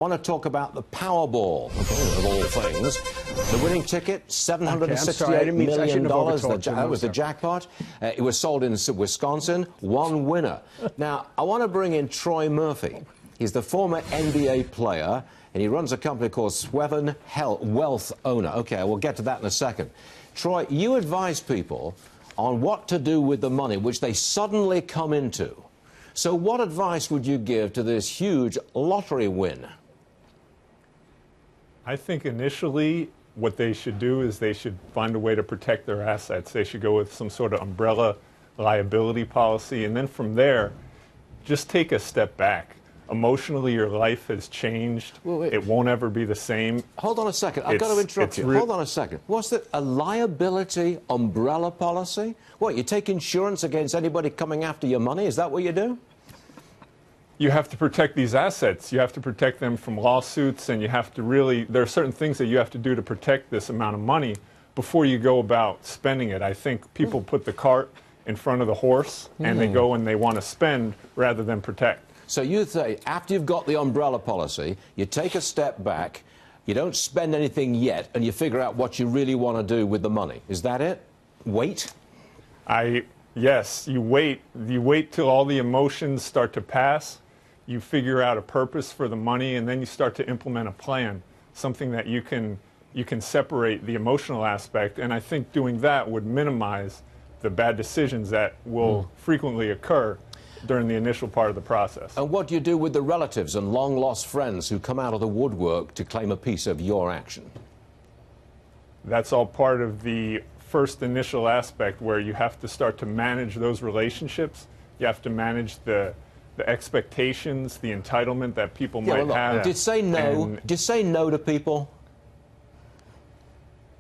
I want to talk about the Powerball, of all things. The winning ticket, $768 million. That was the jackpot. It was sold in Wisconsin. One winner. Now, I want to bring in Troy Murphy. He's the former NBA player, and he runs a company called Sweven Wealth owner. Okay, we'll get to that in a second. Troy, you advise people on what to do with the money which they suddenly come into. So what advice would you give to this huge lottery win? I think initially what they should do is they should find a way to protect their assets. They should go with some sort of umbrella liability policy, and then from there, just take a step back. Emotionally, your life has changed. Well, it won't ever be the same. Hold on a second. I've got to interrupt you. Hold on a second. What's that? A liability umbrella policy? What, you take insurance against anybody coming after your money? Is that what you do? You have to protect these assets. You have to protect them from lawsuits, and you have to really, there are certain things that you have to do to protect this amount of money before you go about spending it. I think people put the cart in front of the horse, and they go and they want to spend rather than protect. So you say, after you've got the umbrella policy, you take a step back, you don't spend anything yet, and you figure out what you really want to do with the money. Is that it? Wait? Yes, you wait. You wait till all the emotions start to pass. You figure out a purpose for the money, and then you start to implement a plan, something that you can separate the emotional aspect. And I think doing that would minimize the bad decisions that will frequently occur during the initial part of the process. And what do you do with the relatives and long-lost friends who come out of the woodwork to claim a piece of your action? That's all part of the first initial aspect, where you have to start to manage those relationships. You have to manage the expectations, the entitlement that people might have. Do you say no? Do you say no to people?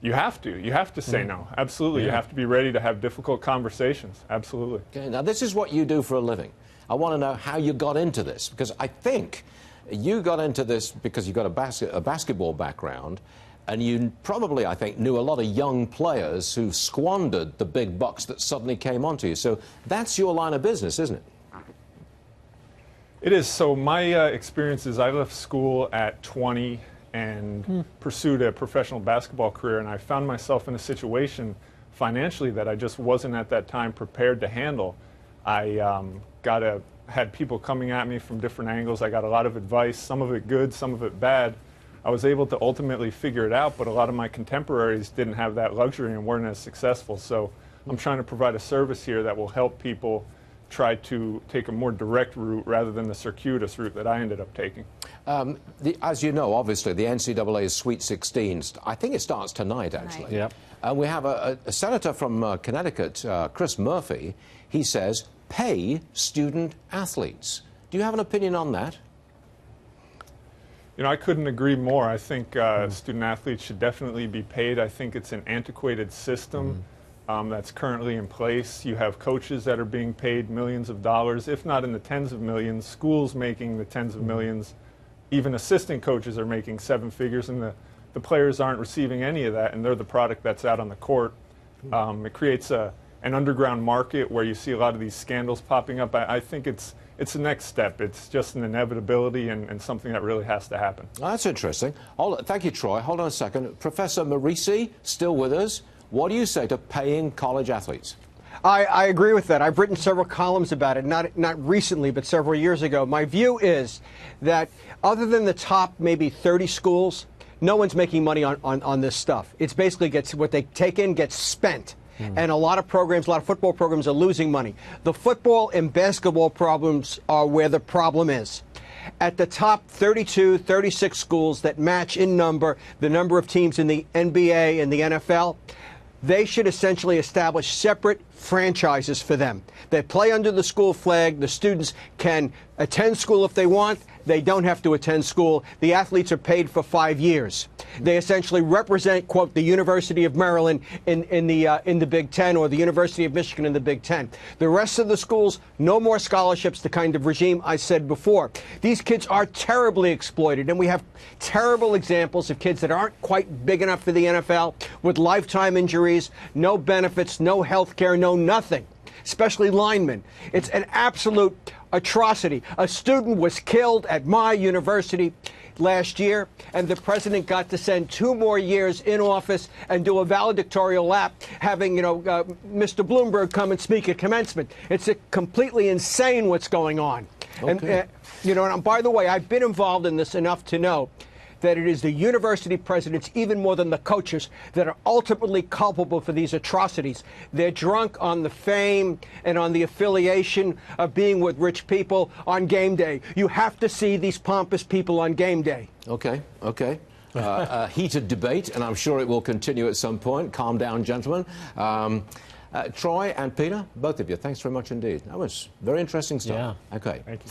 You have to. You have to say no. Absolutely. You have to be ready to have difficult conversations. Absolutely. Okay, now, this is what you do for a living. I want to know how you got into this, because I think you got into this because you've got a basketball background, and you probably, I think, knew a lot of young players who squandered the big bucks that suddenly came onto you. So that's your line of business, isn't it? It is. So my experience is I left school at 20 and pursued a professional basketball career, and I found myself in a situation financially that I just wasn't at that time prepared to handle. I had people coming at me from different angles. I got a lot of advice, some of it good, some of it bad. I was able to ultimately figure it out, but a lot of my contemporaries didn't have that luxury and weren't as successful. So I'm trying to provide a service here that will help people try to take a more direct route rather than the circuitous route that I ended up taking. As you know, obviously, the NCAA's Sweet 16, I think it starts tonight, actually. Yep. We have a senator from Connecticut, Chris Murphy. He says, pay student athletes. Do you have an opinion on that? You know, I couldn't agree more. I think student athletes should definitely be paid. I think it's an antiquated system that's currently in place. You have coaches that are being paid millions of dollars, if not in the tens of millions, schools making the tens of millions, even assistant coaches are making seven figures, and the players aren't receiving any of that, and they're the product that's out on the court. It creates an underground market where you see a lot of these scandals popping up. I think it's the next step. It's just an inevitability and something that really has to happen. That's interesting. Thank you, Troy. Hold on a second. Professor Morici, still with us. What do you say to paying college athletes? I agree with that. I've written several columns about it, not recently, but several years ago. My view is that other than the top maybe 30 schools, no one's making money on this stuff. It's basically what they take in gets spent. And a lot of programs, a lot of football programs are losing money. The football and basketball problems are where the problem is. At the top 32, 36 schools that match in number the number of teams in the NBA and the NFL, they should essentially establish separate franchises for them. They play under the school flag. The students can attend school if they want. They don't have to attend school. The athletes are paid for 5 years. They essentially represent, quote, the University of Maryland in the Big Ten, or the University of Michigan in the Big Ten. The rest of the schools, no more scholarships, the kind of regime I said before. These kids are terribly exploited, and we have terrible examples of kids that aren't quite big enough for the NFL with lifetime injuries, no benefits, no health care, no nothing, especially linemen. It's an absolute atrocity. A student was killed at my university last year, and the president got to send 2 more years in office and do a valedictorian lap, having, Mr. Bloomberg come and speak at commencement. It's completely insane what's going on. Okay. And by the way, I've been involved in this enough to know that it is the university presidents, even more than the coaches, that are ultimately culpable for these atrocities. They're drunk on the fame and on the affiliation of being with rich people on game day. You have to see these pompous people on game day. Okay. A heated debate, and I'm sure it will continue at some point. Calm down, gentlemen. Troy and Peter, both of you, thanks very much indeed. That was very interesting stuff. Yeah. Okay. Thank you.